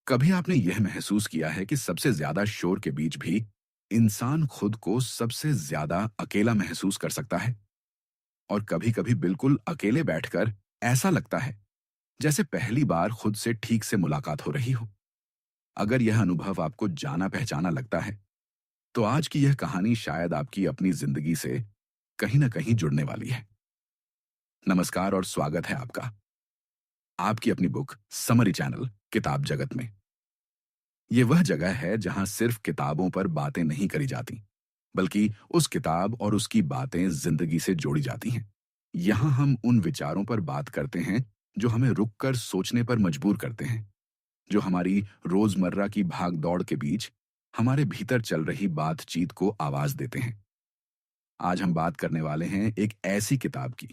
कभी आपने यह महसूस किया है कि सबसे ज्यादा शोर के बीच भी इंसान खुद को सबसे ज्यादा अकेला महसूस कर सकता है? और कभी-कभी बिल्कुल अकेले बैठकर ऐसा लगता है जैसे पहली बार खुद से ठीक से मुलाकात हो रही हो। अगर यह अनुभव आपको जाना पहचाना लगता है, तो आज की यह कहानी शायद आपकी अपनी जिंदगी से कहीं ना कहीं जुड़ने वाली है। नमस्कार और स्वागत है आपका आपकी अपनी बुक समरी चैनल किताब जगत में। ये वह जगह है जहां सिर्फ किताबों पर बातें नहीं करी जाती, बल्कि उस किताब और उसकी बातें जिंदगी से जोड़ी जाती हैं। यहाँ हम उन विचारों पर बात करते हैं जो हमें रुककर सोचने पर मजबूर करते हैं, जो हमारी रोजमर्रा की भाग दौड़ के बीच हमारे भीतर चल रही बातचीत को आवाज देते हैं। आज हम बात करने वाले हैं एक ऐसी किताब की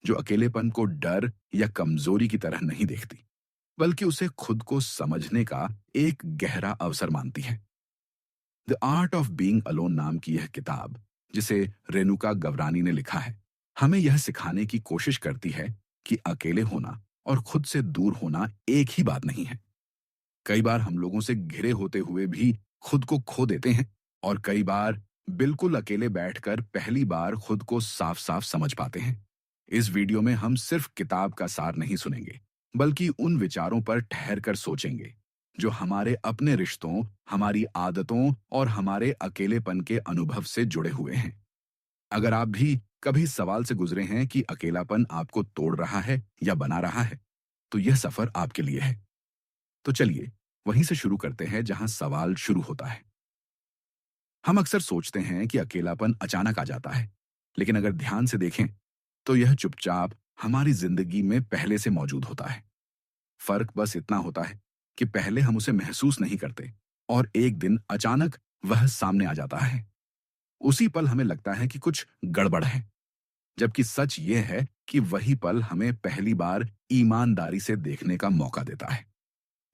जो अकेलेपन को डर या कमजोरी की तरह नहीं देखती, बल्कि उसे खुद को समझने का एक गहरा अवसर मानती है। The art of being alone नाम की यह किताब, जिसे रेणुका गवरानी ने लिखा है, हमें यह सिखाने की कोशिश करती है कि अकेले होना और खुद से दूर होना एक ही बात नहीं है। कई बार हम लोगों से घिरे होते हुए भी खुद को खो देते हैं, और कई बार बिल्कुल अकेले बैठकर पहली बार खुद को साफ साफ समझ पाते हैं। इस वीडियो में हम सिर्फ किताब का सार नहीं सुनेंगे, बल्कि उन विचारों पर ठहर कर सोचेंगे जो हमारे अपने रिश्तों, हमारी आदतों और हमारे अकेलेपन के अनुभव से जुड़े हुए हैं। अगर आप भी कभी सवाल से गुजरे हैं कि अकेलापन आपको तोड़ रहा है या बना रहा है, तो यह सफर आपके लिए है। तो चलिए वहीं से शुरू करते हैं जहां सवाल शुरू होता है। हम अक्सर सोचते हैं कि अकेलापन अचानक आ जाता है, लेकिन अगर ध्यान से देखें तो यह चुपचाप हमारी जिंदगी में पहले से मौजूद होता है। फर्क बस इतना होता है कि पहले हम उसे महसूस नहीं करते, और एक दिन अचानक वह सामने आ जाता है। उसी पल हमें लगता है कि कुछ गड़बड़ है, जबकि सच यह है कि वही पल हमें पहली बार ईमानदारी से देखने का मौका देता है।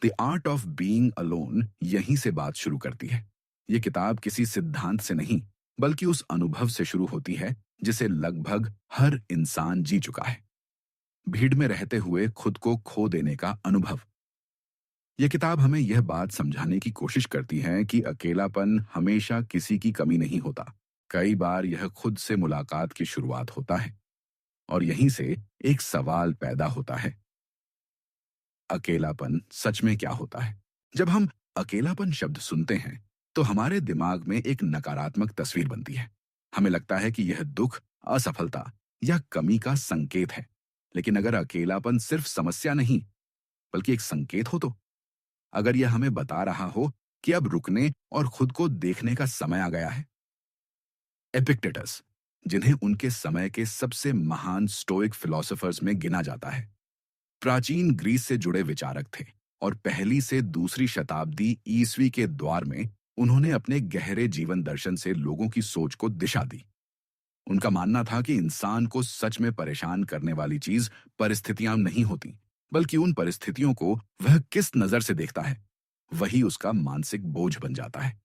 The art of being alone यहीं से बात शुरू करती है। ये किताब किसी सिद्धांत से नहीं, बल्कि उस अनुभव से शुरू होती है जिसे लगभग हर इंसान जी चुका है। भीड़ में रहते हुए खुद को खो देने का अनुभव। यह किताब हमें यह बात समझाने की कोशिश करती है कि अकेलापन हमेशा किसी की कमी नहीं होता। कई बार यह खुद से मुलाकात की शुरुआत होता है, और यहीं से एक सवाल पैदा होता है, अकेलापन सच में क्या होता है? जब हम अकेलापन शब्द सुनते हैं, तो हमारे दिमाग में एक नकारात्मक तस्वीर बनती है। हमें लगता है कि यह दुख, असफलता या कमी का संकेत है। लेकिन अगर अकेलापन सिर्फ समस्या नहीं, बल्कि एक संकेत हो, तो अगर यह हमें बता रहा हो कि अब रुकने और खुद को देखने का समय आ गया है। एपिक्टेटस, जिन्हें उनके समय के सबसे महान स्टोइक फिलोसोफर्स में गिना जाता है, प्राचीन ग्रीस से जुड़े विचारक थे, और पहली से दूसरी शताब्दी ईसवी के द्वार में उन्होंने अपने गहरे जीवन दर्शन से लोगों की सोच को दिशा दी। उनका मानना था कि इंसान को सच में परेशान करने वाली चीज परिस्थितियां नहीं होती, बल्कि उन परिस्थितियों को वह किस नजर से देखता है, वही उसका मानसिक बोझ बन जाता है।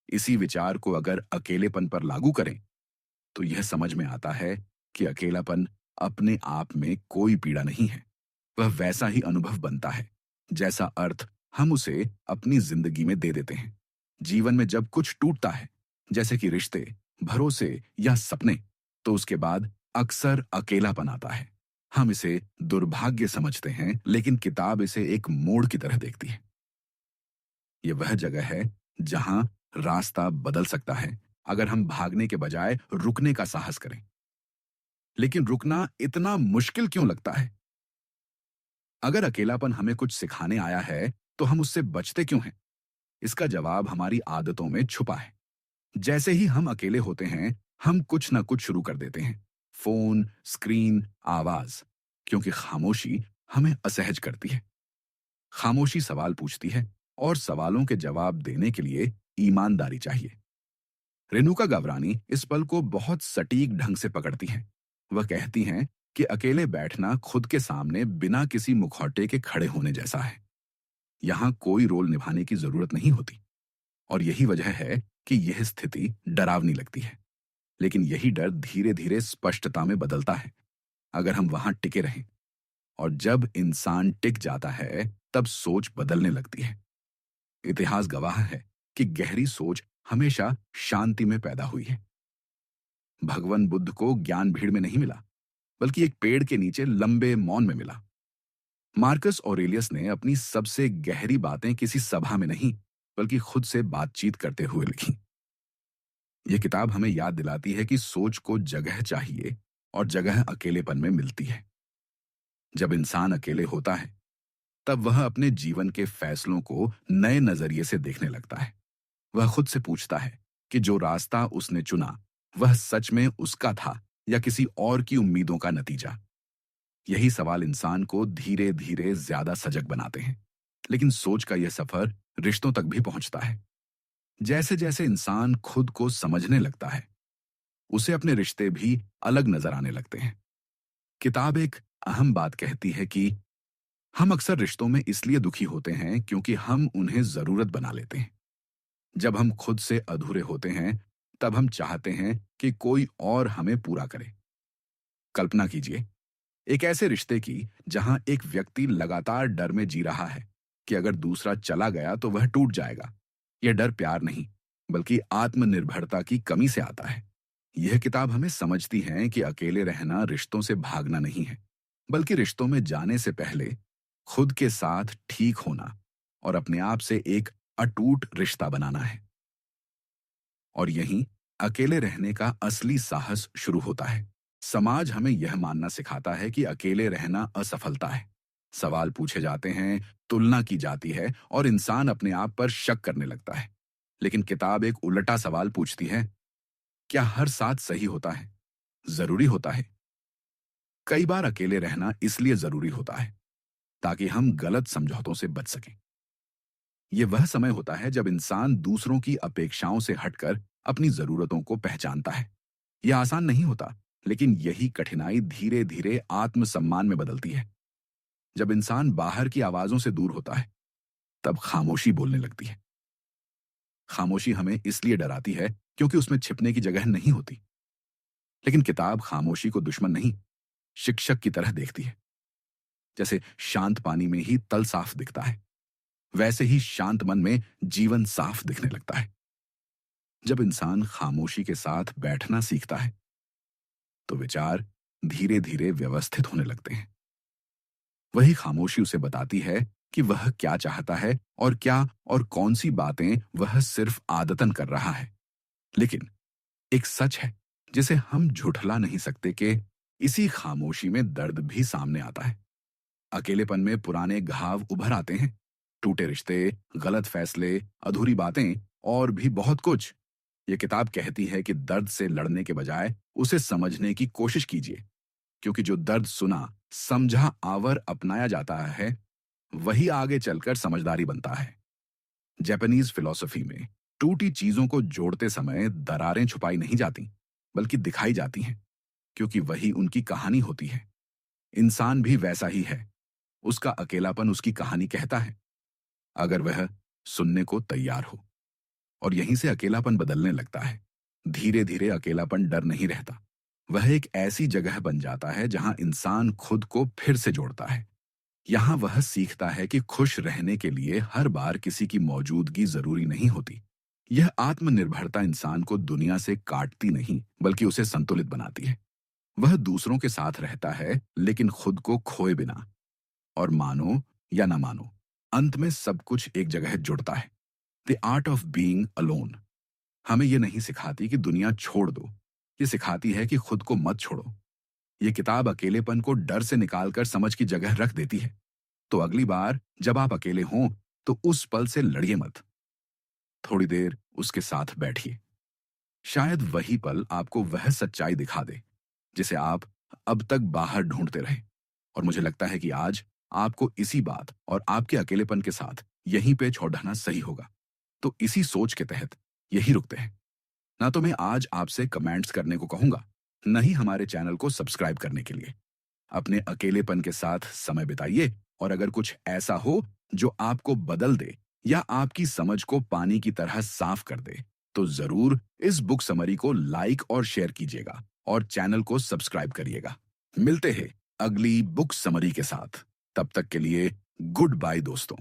इसी विचार को अगर अकेलेपन पर लागू करें, तो यह समझ में आता है कि अकेलापन अपने आप में कोई पीड़ा नहीं है। वह वैसा ही अनुभव बनता है जैसा अर्थ हम उसे अपनी जिंदगी में दे देते हैं। जीवन में जब कुछ टूटता है, जैसे कि रिश्ते, भरोसे या सपने, तो उसके बाद अक्सर अकेलापन आता है। हम इसे दुर्भाग्य समझते हैं, लेकिन किताब इसे एक मोड़ की तरह देखती है। ये वह जगह है जहां रास्ता बदल सकता है अगर हम भागने के बजाय रुकने का साहस करें। लेकिन रुकना इतना मुश्किल क्यों लगता है? अगर अकेलापन हमें कुछ सिखाने आया है, तो हम उससे बचते क्यों हैं? इसका जवाब हमारी आदतों में छुपा है। जैसे ही हम अकेले होते हैं, हम कुछ न कुछ शुरू कर देते हैं। फोन, स्क्रीन, आवाज। क्योंकि खामोशी हमें असहज करती है। खामोशी सवाल पूछती है, और सवालों के जवाब देने के लिए ईमानदारी चाहिए। रेणुका गवरानी इस पल को बहुत सटीक ढंग से पकड़ती हैं। वह कहती हैं कि अकेले बैठना खुद के सामने बिना किसी मुखौटे के खड़े होने जैसा है। यहाँ कोई रोल निभाने की जरूरत नहीं होती, और यही वजह है कि यह स्थिति डरावनी लगती है। लेकिन यही डर धीरे धीरे स्पष्टता में बदलता है अगर हम वहां टिके रहें। और जब इंसान टिक जाता है तब सोच बदलने लगती है। इतिहास गवाह है कि गहरी सोच हमेशा शांति में पैदा हुई है। भगवान बुद्ध को ज्ञान भीड़ में नहीं मिला, बल्कि एक पेड़ के नीचे लंबे मौन में मिला। मार्कस ऑरेलियस ने अपनी सबसे गहरी बातें किसी सभा में नहीं, बल्कि खुद से बातचीत करते हुए लिखी। यह किताब हमें याद दिलाती है कि सोच को जगह चाहिए और जगह अकेलेपन में मिलती है। जब इंसान अकेले होता है तब वह अपने जीवन के फैसलों को नए नजरिए से देखने लगता है। वह खुद से पूछता है कि जो रास्ता उसने चुना वह सच में उसका था या किसी और की उम्मीदों का नतीजा। यही सवाल इंसान को धीरे धीरे ज्यादा सजग बनाते हैं। लेकिन सोच का यह सफर रिश्तों तक भी पहुंचता है। जैसे जैसे इंसान खुद को समझने लगता है, उसे अपने रिश्ते भी अलग नजर आने लगते हैं। किताब एक अहम बात कहती है कि हम अक्सर रिश्तों में इसलिए दुखी होते हैं क्योंकि हम उन्हें जरूरत बना लेते हैं। जब हम खुद से अधूरे होते हैं तब हम चाहते हैं कि कोई और हमें पूरा करे। कल्पना कीजिए एक ऐसे रिश्ते की जहां एक व्यक्ति लगातार डर में जी रहा है कि अगर दूसरा चला गया तो वह टूट जाएगा। यह डर प्यार नहीं, बल्कि आत्मनिर्भरता की कमी से आता है। यह किताब हमें समझती है कि अकेले रहना रिश्तों से भागना नहीं है, बल्कि रिश्तों में जाने से पहले खुद के साथ ठीक होना और अपने आप से एक अटूट रिश्ता बनाना है। और यहीं अकेले रहने का असली साहस शुरू होता है। समाज हमें यह मानना सिखाता है कि अकेले रहना असफलता है। सवाल पूछे जाते हैं, तुलना की जाती है और इंसान अपने आप पर शक करने लगता है। लेकिन किताब एक उल्टा सवाल पूछती है, क्या हर साथ सही होता है? जरूरी होता है? कई बार अकेले रहना इसलिए जरूरी होता है ताकि हम गलत समझौतों से बच सकें। यह वह समय होता है जब इंसान दूसरों की अपेक्षाओं से हटकर अपनी जरूरतों को पहचानता है। यह आसान नहीं होता, लेकिन यही कठिनाई धीरे धीरे आत्मसम्मान में बदलती है। जब इंसान बाहर की आवाजों से दूर होता है तब खामोशी बोलने लगती है। खामोशी हमें इसलिए डराती है क्योंकि उसमें छिपने की जगह नहीं होती। लेकिन किताब खामोशी को दुश्मन नहीं, शिक्षक की तरह देखती है। जैसे शांत पानी में ही तल साफ दिखता है, वैसे ही शांत मन में जीवन साफ दिखने लगता है। जब इंसान खामोशी के साथ बैठना सीखता है तो विचार धीरे धीरे व्यवस्थित होने लगते हैं। वही खामोशी उसे बताती है कि वह क्या चाहता है और क्या और कौन सी बातें वह सिर्फ आदतन कर रहा है। लेकिन एक सच है जिसे हम झुठला नहीं सकते कि इसी खामोशी में दर्द भी सामने आता है। अकेलेपन में पुराने घाव उभर आते हैं, टूटे रिश्ते, गलत फैसले, अधूरी बातें और भी बहुत कुछ। ये किताब कहती है कि दर्द से लड़ने के बजाय उसे समझने की कोशिश कीजिए, क्योंकि जो दर्द सुना, समझा आवर अपनाया जाता है, वही आगे चलकर समझदारी बनता है। जापानीज फिलॉसफी में टूटी चीजों को जोड़ते समय दरारें छुपाई नहीं जाती, बल्कि दिखाई जाती हैं, क्योंकि वही उनकी कहानी होती है। इंसान भी वैसा ही है। उसका अकेलापन उसकी कहानी कहता है, अगर वह सुनने को तैयार हो। और यहीं से अकेलापन बदलने लगता है। धीरे धीरे अकेलापन डर नहीं रहता, वह एक ऐसी जगह बन जाता है जहां इंसान खुद को फिर से जोड़ता है। यहां वह सीखता है कि खुश रहने के लिए हर बार किसी की मौजूदगी जरूरी नहीं होती। यह आत्मनिर्भरता इंसान को दुनिया से काटती नहीं, बल्कि उसे संतुलित बनाती है। वह दूसरों के साथ रहता है, लेकिन खुद को खोए बिना। और मानो या ना मानो, अंत में सब कुछ एक जगह जुड़ता है। The art of being alone हमें यह नहीं सिखाती कि दुनिया छोड़ दो, ये सिखाती है कि खुद को मत छोड़ो। ये किताब अकेलेपन को डर से निकालकर समझ की जगह रख देती है। तो अगली बार जब आप अकेले हों तो उस पल से लड़िए मत, थोड़ी देर उसके साथ बैठिए। शायद वही पल आपको वह सच्चाई दिखा दे जिसे आप अब तक बाहर ढूंढते रहे। और मुझे लगता है कि आज आपको इसी बात और आपके अकेलेपन के साथ यहीं पे छोड़ना सही होगा। तो इसी सोच के तहत यही रुकते हैं। ना तो मैं आज आपसे कमेंट्स करने को कहूंगा, न ही हमारे चैनल को सब्सक्राइब करने के लिए। अपने अकेलेपन के साथ समय बिताइए, और अगर कुछ ऐसा हो जो आपको बदल दे या आपकी समझ को पानी की तरह साफ कर दे, तो जरूर इस बुक समरी को लाइक और शेयर कीजिएगा और चैनल को सब्सक्राइब करिएगा। मिलते हैं अगली बुक समरी के साथ। तब तक के लिए गुड बाय दोस्तों।